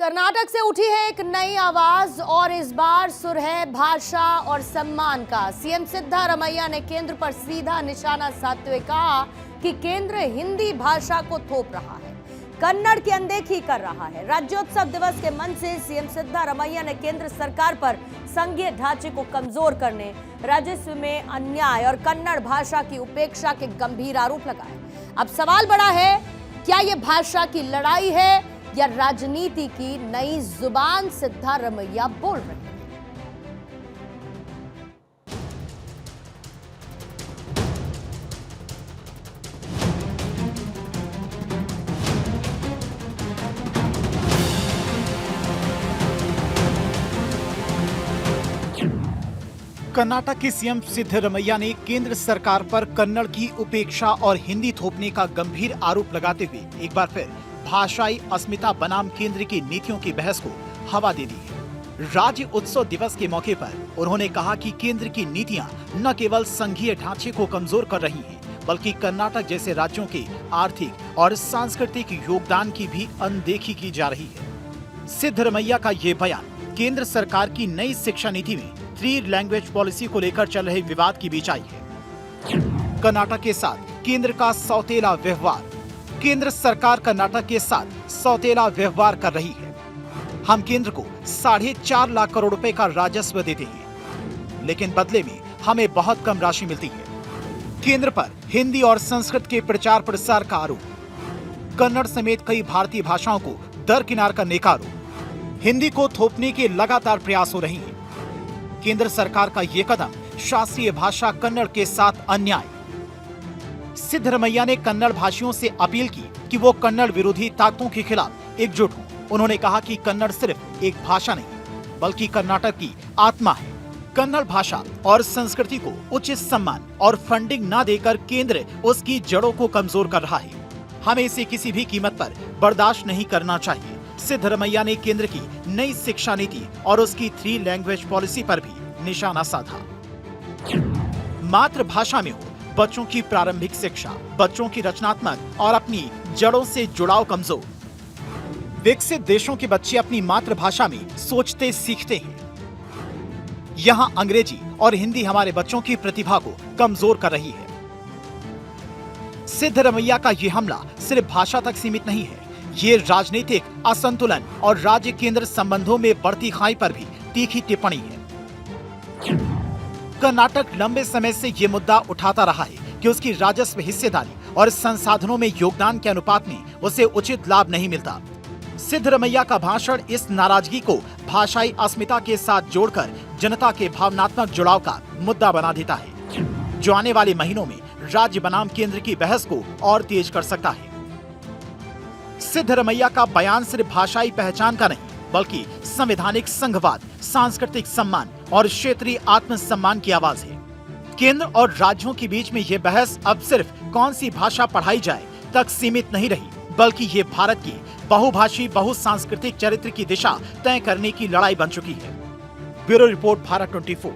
कर्नाटक से उठी है एक नई आवाज और इस बार सुर है भाषा और सम्मान का। सीएम सिद्धारमैया ने केंद्र पर सीधा निशाना साधते हुए कहा कि केंद्र हिंदी भाषा को थोप रहा है, कन्नड़ की अनदेखी कर रहा है। राज्योत्सव दिवस के मंच से सीएम सिद्धारमैया ने केंद्र सरकार पर संघीय ढांचे को कमजोर करने, राजस्व में अन्याय और कन्नड़ भाषा की उपेक्षा के गंभीर आरोप लगाए। अब सवाल बड़ा है, क्या यह भाषा की लड़ाई है या राजनीति की नई जुबान सिद्धारमैया बोल रहे हैं? कर्नाटक के सीएम सिद्धारमैया ने केंद्र सरकार पर कन्नड़ की उपेक्षा और हिंदी थोपने का गंभीर आरोप लगाते हुए एक बार फिर भाषाई अस्मिता बनाम केंद्र की नीतियों की बहस को हवा दे दी है। राज्य उत्सव दिवस के मौके पर उन्होंने कहा कि केंद्र की नीतियां न केवल संघीय ढांचे को कमजोर कर रही हैं, बल्कि कर्नाटक जैसे राज्यों के आर्थिक और सांस्कृतिक योगदान की भी अनदेखी की जा रही है। सिद्धारमैया का ये बयान केंद्र सरकार की नई शिक्षा नीति में 3 लैंग्वेज पॉलिसी को लेकर चल रहे विवाद की बीच आई है। कर्नाटक के साथ केंद्र का सौतेला व्यवहार। केंद्र सरकार कर्नाटक के साथ सौतेला व्यवहार कर रही है। हम केंद्र को 4.5 लाख करोड़ रुपए का राजस्व देते हैं, लेकिन बदले में हमें बहुत कम राशि मिलती है। केंद्र पर हिंदी और संस्कृत के प्रचार प्रसार का आरोप। कन्नड़ समेत कई भारतीय भाषाओं को दरकिनार करने का आरोप। हिंदी को थोपने के लगातार प्रयास हो रही हैं। केंद्र सरकार का ये कदम शास्त्रीय भाषा कन्नड़ के साथ अन्याय। सिद्धारमैया ने कन्नड़ भाषियों से अपील की कि वो कन्नड़ विरोधी ताकतों के खिलाफ एकजुट हों। उन्होंने कहा कि कन्नड़ सिर्फ एक भाषा नहीं, बल्कि कर्नाटक की आत्मा है। कन्नड़ भाषा और संस्कृति को उचित सम्मान और फंडिंग न देकर केंद्र उसकी जड़ों को कमजोर कर रहा है। हमें इसे किसी भी कीमत पर बर्दाश्त नहीं करना चाहिए। सिद्धारमैया ने केंद्र की नई शिक्षा नीति और उसकी 3 लैंग्वेज पॉलिसी पर भी निशाना साधा। मातृभाषा में हो बच्चों की प्रारंभिक शिक्षा, बच्चों की रचनात्मक और अपनी जड़ों से जुड़ाव कमजोर। विकसित देशों के बच्चे अपनी मातृभाषा में सोचते सीखते हैं। यहाँ अंग्रेजी और हिंदी हमारे बच्चों की प्रतिभा को कमजोर कर रही है। सिद्धारमैया का यह हमला सिर्फ भाषा तक सीमित नहीं है, ये राजनीतिक असंतुलन और राज्य केंद्र संबंधों में बढ़ती खाई पर भी तीखी टिप्पणी है। कर्नाटक लंबे समय से ये मुद्दा उठाता रहा है कि उसकी राजस्व हिस्सेदारी और संसाधनों में योगदान के अनुपात में उसे उचित लाभ नहीं मिलता। सिद्धारमैया का भाषण इस नाराजगी को भाषाई अस्मिता के साथ जोड़कर जनता के भावनात्मक जुड़ाव का मुद्दा बना देता है, जो आने वाले महीनों में राज्य बनाम केंद्र की बहस को और तेज कर सकता है। सिद्धारमैया का बयान सिर्फ भाषाई पहचान का नहीं, बल्कि संवैधानिक संघवाद, सांस्कृतिक सम्मान और क्षेत्रीय आत्मसम्मान की आवाज है। केंद्र और राज्यों के बीच में ये बहस अब सिर्फ कौन सी भाषा पढ़ाई जाए तक सीमित नहीं रही, बल्कि ये भारत की बहुभाषी बहुसांस्कृतिक चरित्र की दिशा तय करने की लड़ाई बन चुकी है। Bureau report, Bharat 24।